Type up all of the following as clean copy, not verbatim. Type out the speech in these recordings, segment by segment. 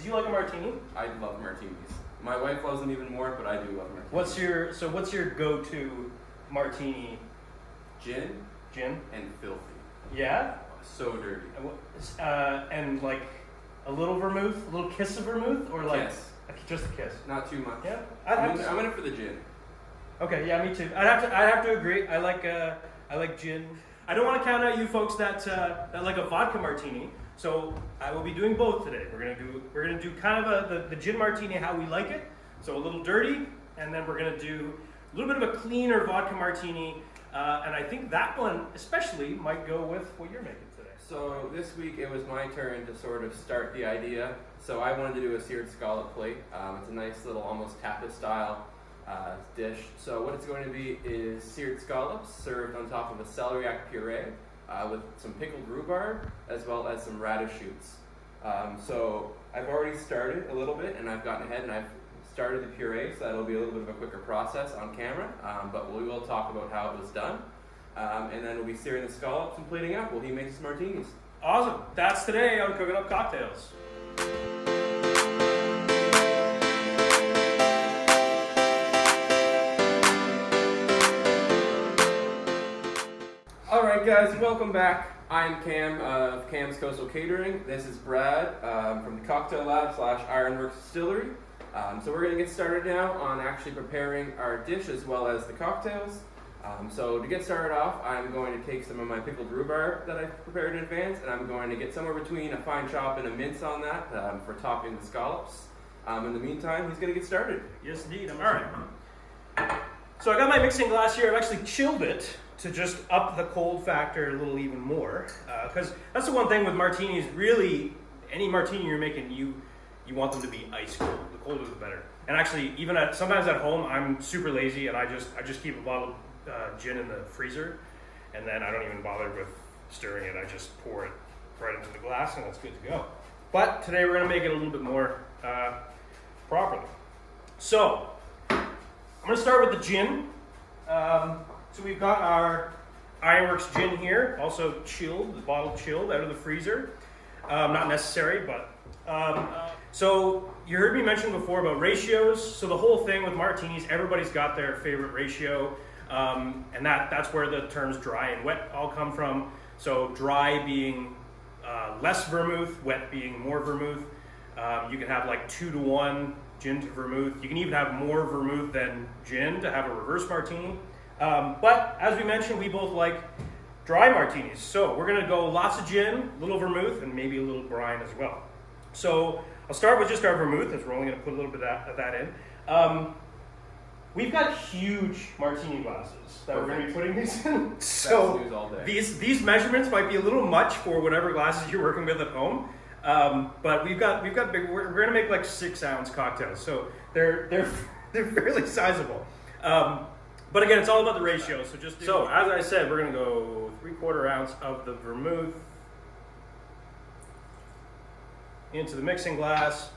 Do you like a martini? I love martinis. My wife loves them even more, but I do love martinis. What's your go-to martini? Gin and filthy. Yeah? So dirty. And like a little vermouth, a little kiss of vermouth, or like just a kiss? Not too much. Yeah, I'm in it for the gin. Okay, yeah, me too. I'd have to agree. I like gin. I don't want to count out you folks that like a vodka martini. So I will be doing both today. We're gonna do kind of the gin martini how we like it. So a little dirty, and then we're gonna do a little bit of a cleaner vodka martini. And I think that one especially might go with what you're making today. So this week it was my turn to sort of start the idea. So I wanted to do a seared scallop plate. It's a nice little almost tapas style dish. So what it's going to be is seared scallops served on top of a celeriac puree with some pickled rhubarb as well as some radish shoots. So I've already started a little bit and I've gotten ahead and I've started the puree, so that'll be a little bit of a quicker process on camera, but we will talk about how it was done. And then we'll be searing the scallops and plating up while he makes his martinis. Awesome. That's today on Cooking Up Cocktails. All right, guys, welcome back. I'm Cam of Cam's Coastal Catering. This is Brad from the Cocktail Lab / Ironworks Distillery. So we're going to get started now on actually preparing our dish as well as the cocktails. So to get started off, I'm going to take some of my pickled rhubarb that I've prepared in advance, and I'm going to get somewhere between a fine chop and a mince on that for topping the scallops. In the meantime, he's going to get started. Yes, indeed. All right. So I got my mixing glass here. I've actually chilled it to just up the cold factor a little even more, because that's the one thing with martinis. Really, any martini you're making, you want them to be ice cold. The colder the better. And actually, even sometimes at home, I'm super lazy and I just keep a bottle of gin in the freezer, and then I don't even bother with stirring it. I just pour it right into the glass, and it's good to go. But today we're going to make it a little bit more properly. So I'm going to start with the gin. So we've got our Ironworks gin here, also chilled, the bottle chilled out of the freezer. Not necessary, but so you heard me mention before about ratios. So the whole thing with martinis, everybody's got their favorite ratio, and that's where the terms dry and wet all come from. So dry being less vermouth, wet being more vermouth. You can have like 2-to-1 gin to vermouth. You can even have more vermouth than gin to have a reverse martini. But as we mentioned, we both like dry martinis. So we're going to go lots of gin, a little vermouth, and maybe a little brine as well. So I'll start with just our vermouth, as we're only going to put a little bit of that in. We've got huge martini glasses that we're going to be putting these in. So these measurements might be a little much for whatever glasses you're working with at home. But we've got big. We're going to make like 6-ounce cocktails, so they're fairly sizable. But again, it's all about the ratio. So as I said, we're going to go 3/4 ounce of the vermouth into the mixing glass,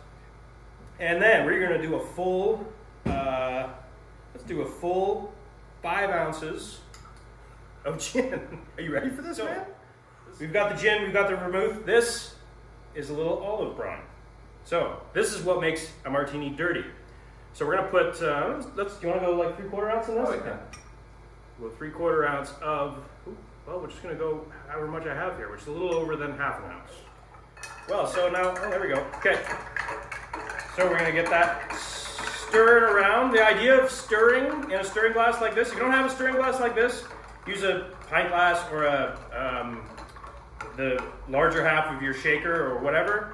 and then we're going to do a full. Let's do a full 5 ounces of gin. Are you ready for this, man? We've got the gin, we've got the vermouth. This is a little olive brine. So this is what makes a martini dirty. So we're gonna put. Do you want to go like 3/4 ounce in this? Oh, yeah. Well, 3/4 ounce of. Well, we're just gonna go however much I have here, which is a little over than half an ounce. Well, so now, there we go. Okay. So we're gonna get that stirred around. The idea of stirring in a stirring glass like this. If you don't have a stirring glass like this, use a pint glass or the larger half of your shaker or whatever.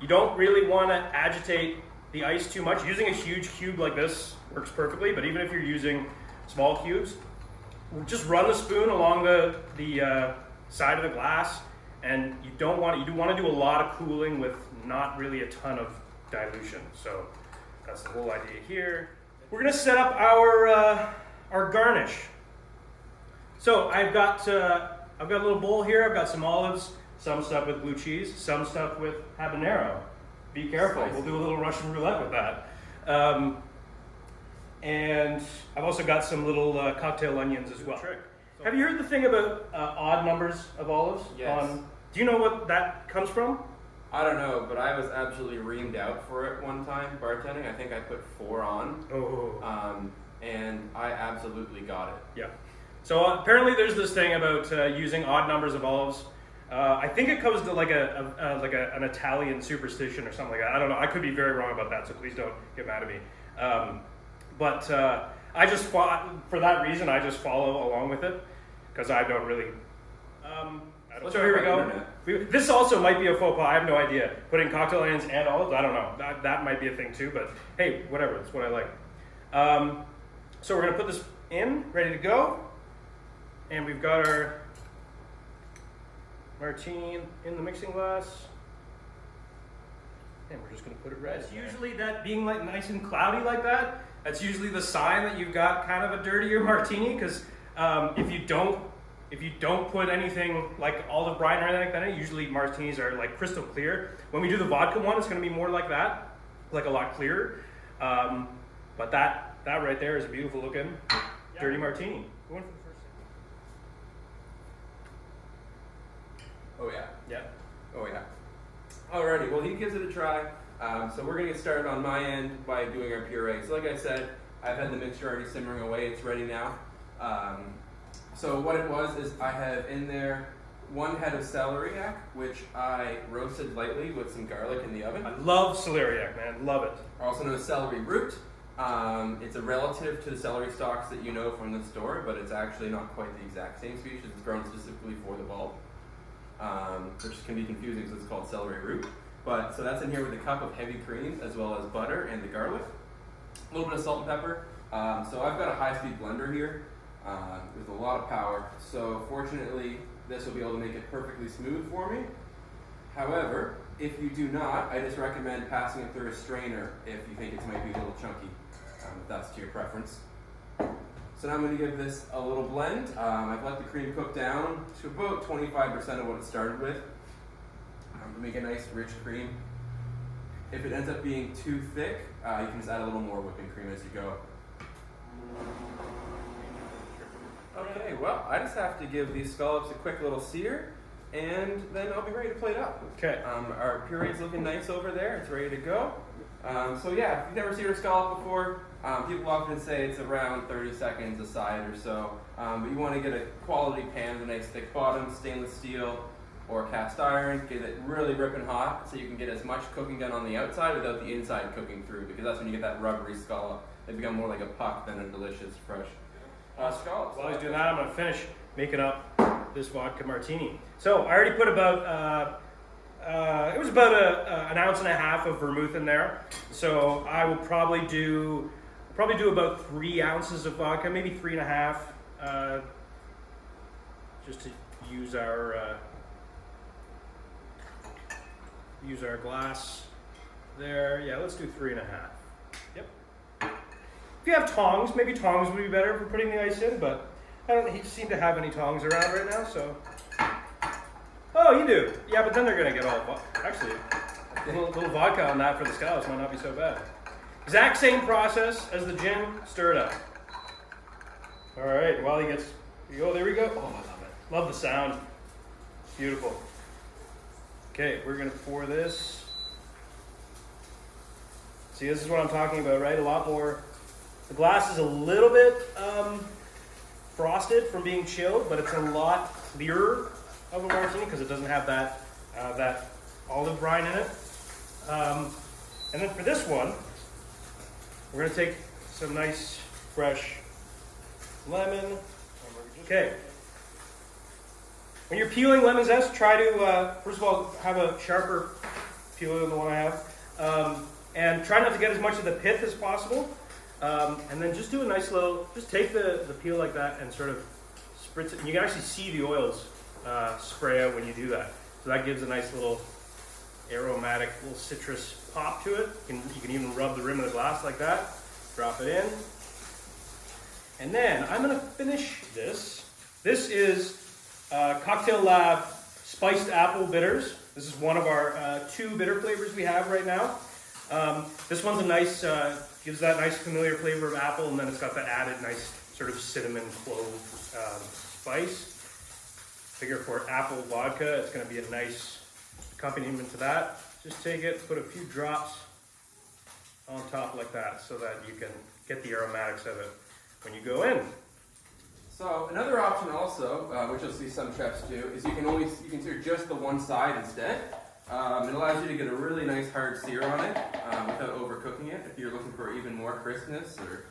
You don't really want to agitate the ice too much. Using a huge cube like this works perfectly, but even if you're using small cubes, just run the spoon along the side of the glass, and you do want to do a lot of cooling with not really a ton of dilution. So that's the whole idea here. We're gonna set up our garnish. So I've got a little bowl here. I've got some olives, some stuff with blue cheese, some stuff with habanero. Be careful, we'll do a little Russian roulette with that. And I've also got some little cocktail onions as well. Have you heard the thing about odd numbers of olives? Yes. Do you know what that comes from? I don't know, but I was absolutely reamed out for it one time bartending. I think I put 4 on. Oh. And I absolutely got it. Yeah. So apparently there's this thing about using odd numbers of olives. I think it comes to like an Italian superstition or something like that. I don't know. I could be very wrong about that, so please don't get mad at me. But I just for that reason I just follow along with it because I don't really. So here we go. This also might be a faux pas. I have no idea. Putting cocktail onions and olives. I don't know. That might be a thing too. But hey, whatever. It's what I like. So we're gonna put this in, ready to go, and we've got our martini in the mixing glass, and we're just gonna put it right. It's usually that being like nice and cloudy like that. That's usually the sign that you've got kind of a dirtier martini. Because if you don't put anything like olive brine or anything like that, usually martinis are like crystal clear. When we do the vodka one, it's gonna be more like that, like a lot clearer. But that right there is a beautiful looking dirty martini. Going for the first. Oh yeah. Yeah. Oh yeah. Alrighty, well he gives it a try. So we're gonna get started on my end by doing our puree. So like I said, I've had the mixture already simmering away, it's ready now. So what it was is I have in there 1 head of celeriac, which I roasted lightly with some garlic in the oven. I love celeriac, man, love it. Also known as celery root. It's a relative to the celery stalks that you know from the store, but it's actually not quite the exact same species. It's grown specifically for the bulb, which can be confusing because it's called celery root. But so that's in here with a cup of heavy cream as well as butter and the garlic, a little bit of salt and pepper. So I've got a high-speed blender here with a lot of power. So fortunately, this will be able to make it perfectly smooth for me. However, if you do not, I just recommend passing it through a strainer if you think it might be a little chunky, if that's to your preference. So now I'm going to give this a little blend. I've let the cream cook down to about 25% of what it started with to make a nice rich cream. If it ends up being too thick, you can just add a little more whipping cream as you go. Okay, well, I just have to give these scallops a quick little sear, and then I'll be ready to plate up. Okay. Our puree's looking nice over there. It's ready to go. So yeah, if you've never seared a scallop before, people often say it's around 30 seconds a side or so. But you want to get a quality pan with a nice thick bottom, stainless steel or cast iron. Get it really ripping hot so you can get as much cooking done on the outside without the inside cooking through, because that's when you get that rubbery scallop. They become more like a puck than a delicious, fresh scallop. While he's doing that, I'm going to finish making up this vodka martini. So I already put about, it was about an ounce and a half of vermouth in there. So I will probably do about 3 ounces of vodka, maybe 3.5, just to use our glass there. Yeah, let's do 3.5. Yep. If you have tongs, maybe tongs would be better for putting the ice in, but I don't seem to have any tongs around right now, so. Oh, you do? Yeah, but then they're gonna get all, actually, a little vodka on that for the scallops might not be so bad. Exact same process as the gin, stir it up. All right, while he gets, there we go. Oh, I love it. Love the sound. Beautiful. Okay, we're gonna pour this. See, this is what I'm talking about, right? A lot more. The glass is a little bit frosted from being chilled, but it's a lot clearer of a martini because it doesn't have that olive brine in it. And then for this one, we're going to take some nice fresh lemon. Okay. When you're peeling lemon zest, try to first of all have a sharper peeler than the one I have, and try not to get as much of the pith as possible. And then just do a nice little, just take the peel like that and sort of spritz it. And you can actually see the oils spray out when you do that. So that gives a nice little aromatic, little citrus pop to it. You can even rub the rim of the glass like that. Drop it in. And then I'm going to finish this. This is Cocktail Lab Spiced Apple Bitters. This is one of our 2 bitter flavors we have right now. This one's a nice, gives that nice familiar flavor of apple, and then it's got that added nice sort of cinnamon clove spice. Figure for apple vodka, it's going to be a nice accompaniment to that, just take it, put a few drops on top like that so that you can get the aromatics of it when you go in. So another option also, which you'll see some chefs do, is you can sear just the one side instead. It allows you to get a really nice hard sear on it without overcooking it if you're looking for even more crispness or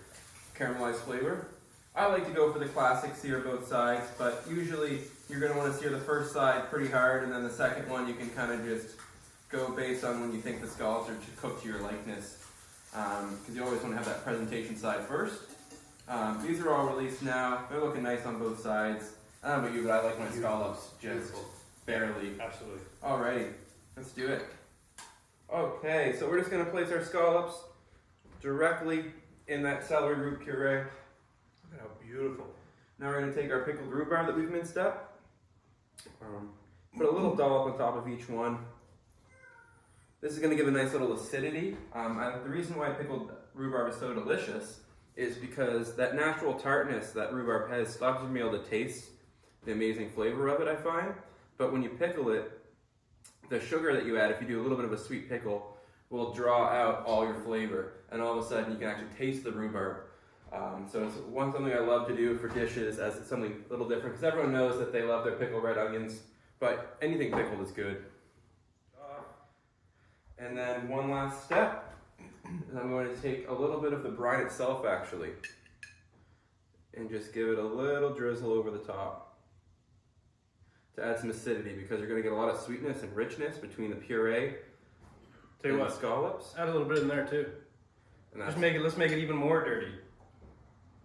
caramelized flavor. I like to go for the classic sear both sides, but usually you're going to want to sear the first side pretty hard, and then the second one you can kind of just go based on when you think the scallops are cooked to your likeness, because you always want to have that presentation side first. These are all released now. They're looking nice on both sides. I don't know about you, but I like my scallops just barely. Absolutely. Alrighty, let's do it. Okay, so we're just going to place our scallops directly in that celery root puree. Look at how beautiful. Now we're going to take our pickled rhubarb that we've minced up. Put a little dollop on top of each one. This is going to give a nice little acidity. The reason why pickled rhubarb is so delicious is because that natural tartness that rhubarb has stops you from being able to taste the amazing flavor of it, I find. But when you pickle it, the sugar that you add, if you do a little bit of a sweet pickle, will draw out all your flavor. And all of a sudden you can actually taste the rhubarb. So it's something I love to do for dishes, as it's something a little different, because everyone knows that they love their pickled red onions, but anything pickled is good. And then one last step. And I'm going to take a little bit of the brine itself, actually, and just give it a little drizzle over the top to add some acidity, because you're going to get a lot of sweetness and richness between the puree and the scallops. Add a little bit in there too. And Let's make it even more dirty.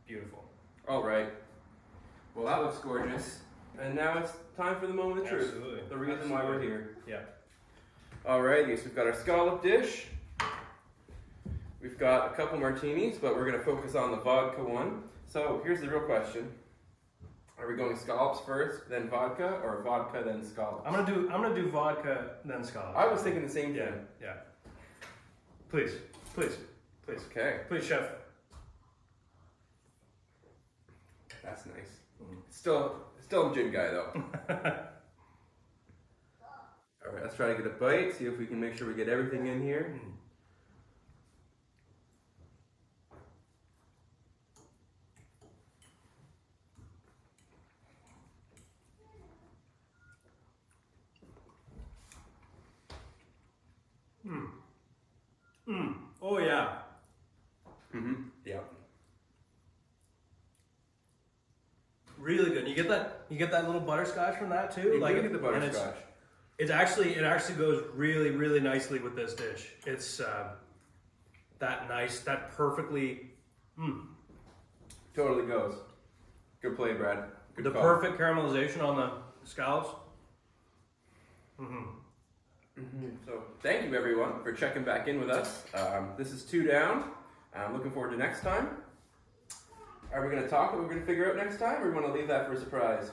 Beautiful. All right. Well, that looks gorgeous. And now it's time for the moment of truth. Absolutely. The reason why we're here. Yeah. Alrighty, so we've got our scallop dish. We've got a couple martinis, but we're going to focus on the vodka one. So here's the real question: are we going scallops first, then vodka, or vodka then scallops? I'm gonna do vodka then scallops. I was thinking the same thing. Yeah. Please. Okay, Please, chef. that's nice. Still a gin guy though. All right, let's try to get a bite. See if we can make sure we get everything in here. Oh yeah. Yeah. Really good. You get that little butterscotch from that too. You like do get the and butterscotch. it actually goes really, really nicely with this dish. It's that perfectly. Totally goes. Good play, Brad. Good The call. perfect caramelization on the scallops. So thank you everyone for checking back in with us. This is 2 down. I'm looking forward to next time. Are we going to talk what we're going to figure out next time, or we want to leave that for a surprise?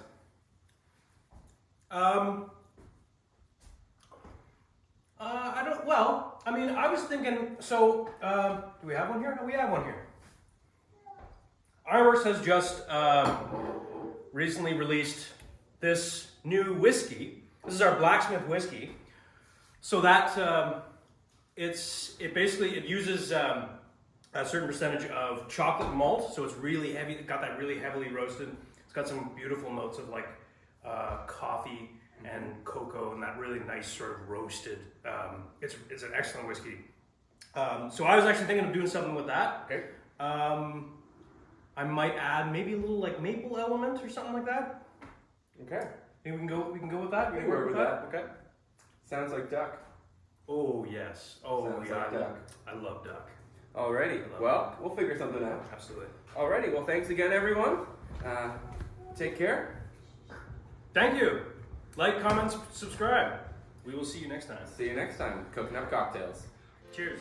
I don't. Well, I mean, I was thinking. So, do we have one here? We have one here. Ironworks has just recently released this new whiskey. This is our blacksmith whiskey. So that it uses a certain percentage of chocolate malt, so it's really heavy. It got that really heavily roasted. It's got some beautiful notes of like coffee and cocoa, and that really nice sort of roasted. It's an excellent whiskey. So I was actually thinking of doing something with that. Okay. I might add maybe a little like maple element or something like that. Okay. Think we can go with that. We can work with that. Okay. Sounds like duck. Oh yes. Oh Sounds yeah. like duck. I love duck. Alrighty. Well, we'll figure something out. Absolutely. Alrighty. Well, thanks again, everyone. Take care. Thank you. Like, comment, subscribe. We will see you next time. See you next time. Cooking up cocktails. Cheers.